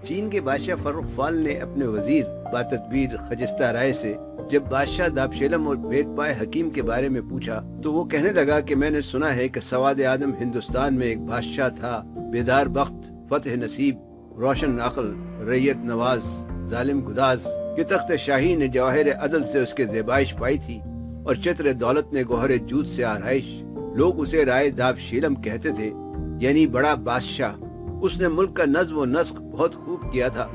چین کے بادشاہ فروخ فال نے اپنے وزیر باتدبیر خجستہ رائے سے جب بادشاہ دابشیلم اور بید پائے حکیم کے بارے میں پوچھا تو وہ کہنے لگا کہ میں نے سنا ہے کہ سواد آدم ہندوستان میں ایک بادشاہ تھا، بیدار بخت، فتح نصیب، روشن عقل، ریت نواز، ظالم گداز، کہ تخت شاہی نے جواہر عدل سے اس کے زیبائش پائی تھی اور چتر دولت نے گوہر جود سے آرائش۔ لوگ اسے رائے دابشیلم کہتے تھے، یعنی بڑا بادشاہ۔ اس نے ملک کا نظم و نسق بہت خوب کیا تھا،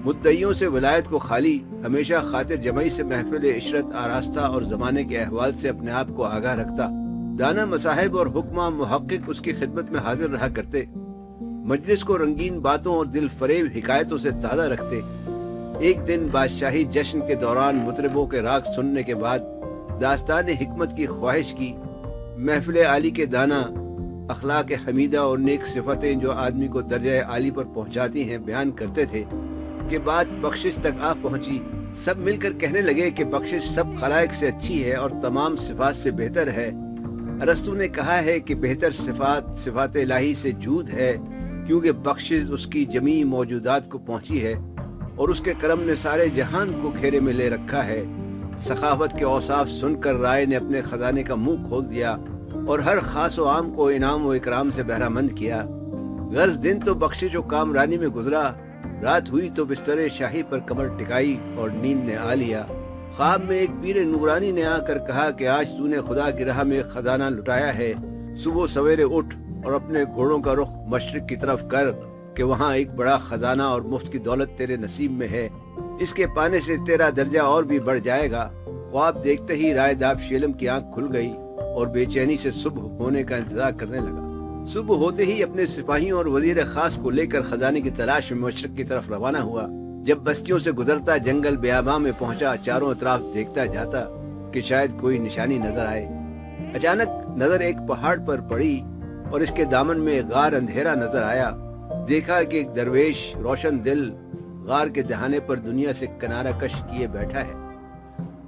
مدعیوں سے ولایت کو خالی، ہمیشہ خاطر جمعی سے محفل عشرت آراستہ اور زمانے کے احوال سے اپنے آپ کو آگاہ رکھتا۔ دانا مصاحب اور حکمہ محقق اس کی خدمت میں حاضر رہا کرتے، مجلس کو رنگین باتوں اور دل فریب حکایتوں سے تازہ رکھتے۔ ایک دن بادشاہی جشن کے دوران مطربوں کے راگ سننے کے بعد داستان حکمت کی خواہش کی۔ محفل عالی کے دانا اخلاق حمیدہ اور نیک صفتیں جو آدمی کو درجہ عالی پر پہنچاتی ہیں بیان کرتے تھے کہ بات بخشش تک آ پہنچی۔ سب مل کر کہنے لگے کہ بخشش سب خلائق سے اچھی ہے اور تمام صفات سے بہتر ہے۔ ارسطو نے کہا ہے کہ بہتر صفات الہی سے جود ہے، کیونکہ بخشش اس کی جمیع موجودات کو پہنچی ہے اور اس کے کرم نے سارے جہان کو گھیرے میں لے رکھا ہے۔ سخاوت کے اوصاف سن کر رائے نے اپنے خزانے کا منہ کھول دیا اور ہر خاص و عام کو انعام و اکرام سے بہرہ مند کیا۔ غرض دن تو بخشش و کامرانی میں گزرا، رات ہوئی تو بستر شاہی پر کمر ٹکائی اور نیند نے آ لیا۔ خواب میں ایک پیر نورانی نے آ کر کہا کہ آج تو نے خدا کی راہ میں خزانہ لٹایا ہے، صبح سویرے اٹھ اور اپنے گھوڑوں کا رخ مشرق کی طرف کر کہ وہاں ایک بڑا خزانہ اور مفت کی دولت تیرے نصیب میں ہے، اس کے پانے سے تیرا درجہ اور بھی بڑھ جائے گا۔ خواب دیکھتے ہی رائے دابشیلم کی آنکھ کھل گئی اور بے چینی سے صبح ہونے کا انتظار کرنے لگا۔ صبح ہوتے ہی اپنے سپاہیوں اور وزیر خاص کو لے کر خزانے کی تلاش میں مشرق کی طرف روانہ ہوا۔ جب بستیوں سے گزرتا جنگل بیاباں میں پہنچا، چاروں اطراف دیکھتا جاتا کہ شاید کوئی نشانی نظر آئے۔ اچانک نظر ایک پہاڑ پر پڑی اور اس کے دامن میں غار اندھیرا نظر آیا۔ دیکھا کہ ایک درویش روشن دل غار کے دہانے پر دنیا سے کنارہ کش کیے بیٹھا ہے۔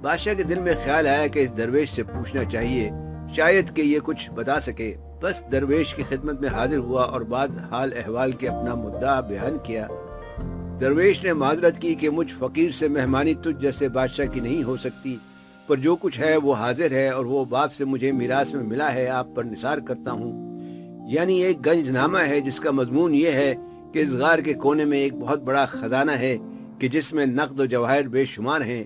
بادشاہ کے دل میں خیال آیا کہ اس درویش سے پوچھنا چاہیے، شاید کہ یہ کچھ بتا سکے۔ بس درویش کی خدمت میں حاضر ہوا اور بعد حال احوال کے اپنا مدعا بیان کیا۔ درویش نے معذرت کی کہ مجھ فقیر سے مہمانی تجھ جیسے بادشاہ کی نہیں ہو سکتی، پر جو کچھ ہے وہ حاضر ہے اور وہ باپ سے مجھے میراث میں ملا ہے آپ پر نثار کرتا ہوں۔ یعنی ایک گنج نامہ ہے جس کا مضمون یہ ہے کہ اس غار کے کونے میں ایک بہت بڑا خزانہ ہے کہ جس میں نقد و جواہر بے شمار ہیں۔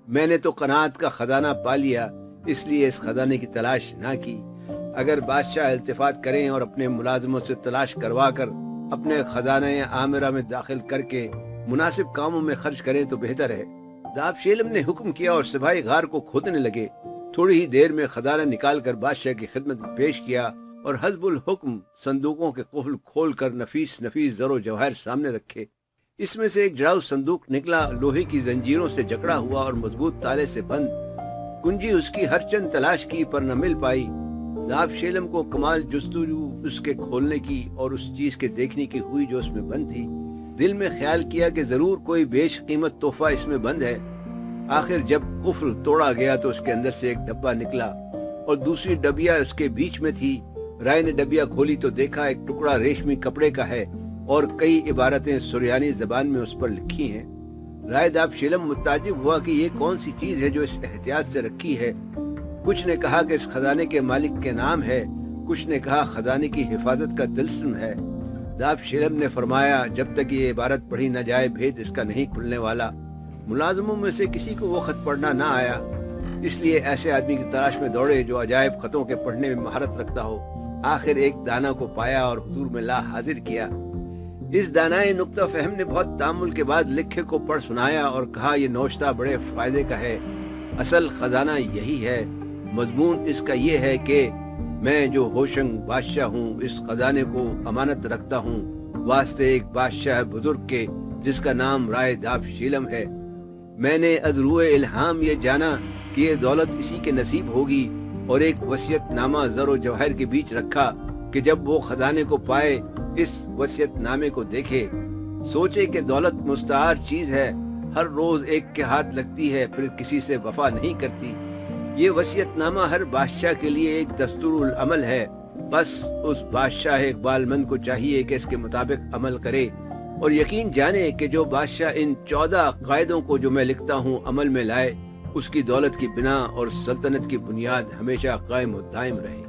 میں نے تو قناعت کا خزانہ پا لیا، اس لیے اس خزانے کی تلاش نہ کی۔ اگر بادشاہ التفات کریں اور اپنے ملازموں سے تلاش کروا کر اپنے خزانہ عامرہ میں داخل کر کے مناسب کاموں میں خرچ کریں تو بہتر ہے۔ دابشیلم نے حکم کیا اور سپاہی غار کو کھودنے لگے۔ تھوڑی ہی دیر میں خزانہ نکال کر بادشاہ کی خدمت میں پیش کیا اور حسب الحکم صندوقوں کے قفل کھول کر نفیس زر و جواہر سامنے رکھے۔ اس میں سے ایک جڑاؤ صندوق نکلا، لوہے کی زنجیروں سے جکڑا ہوا اور مضبوط تالے سے بند۔ کنجی اس کی ہر چند تلاش کی پر نہ مل پائی۔ دابشیلم کو کمال جستجو اس کے کھولنے کی اور اس چیز کے دیکھنے کی ہوئی جو اس میں بند تھی۔ دل میں خیال کیا کہ ضرور کوئی بیش قیمت تحفہ اس میں بند ہے۔ آخر جب قفل توڑا گیا تو اس کے اندر سے ایک ڈبہ نکلا اور دوسری ڈبیا اس کے بیچ میں تھی۔ رائے نے ڈبیا کھولی تو دیکھا ایک ٹکڑا ریشمی کپڑے کا ہے اور کئی عبارتیں سریانی زبان میں اس پر لکھی ہیں۔ رائے دابشیلم متعجب ہوا کہ یہ کون سی چیز ہے جو اس احتیاط سے رکھی ہے۔ کچھ نے کہا کہ اس خزانے کے مالک کے نام ہے، کچھ نے کہا خزانے کی حفاظت کا طلسم ہے۔ دابشیلم نے فرمایا جب تک یہ عبارت پڑھی نہ جائے بھید اس کا نہیں کھلنے والا۔ ملازموں میں سے کسی کو وہ خط پڑھنا نہ آیا، اس لیے ایسے آدمی کی تلاش میں دوڑے جو عجائب خطوں کے پڑھنے میں مہارت رکھتا ہو۔ آخر ایک دانا کو پایا اور حضور میں لا حاضر کیا۔ اس دانائے نکتہ فہم نے بہت تامل کے بعد لکھے کو پڑھ سنایا اور کہا یہ نوشتہ بڑے فائدے کا ہے، اصل خزانہ یہی ہے۔ مضمون اس کا یہ ہے کہ میں جو ہوشنگ بادشاہ ہوں اس خزانے کو امانت رکھتا ہوں واسطے ایک بادشاہ بزرگ کے جس کا نام رائے دابشیلم ہے۔ میں نے از روئے الہام یہ جانا کہ یہ دولت اسی کے نصیب ہوگی اور ایک وصیت نامہ زر و جوہر کے بیچ رکھا کہ جب وہ خزانے کو پائے اس وصیت نامے کو دیکھے، سوچے کہ دولت مستعار چیز ہے، ہر روز ایک کے ہاتھ لگتی ہے پھر کسی سے وفا نہیں کرتی۔ یہ وصیت نامہ ہر بادشاہ کے لیے ایک دستور العمل ہے، بس اس بادشاہ اقبال مند کو چاہیے کہ اس کے مطابق عمل کرے۔ اور یقین جانے کہ جو بادشاہ ان 14 قاعدوں کو جو میں لکھتا ہوں عمل میں لائے، اس کی دولت کی بنا اور سلطنت کی بنیاد ہمیشہ قائم و دائم رہے۔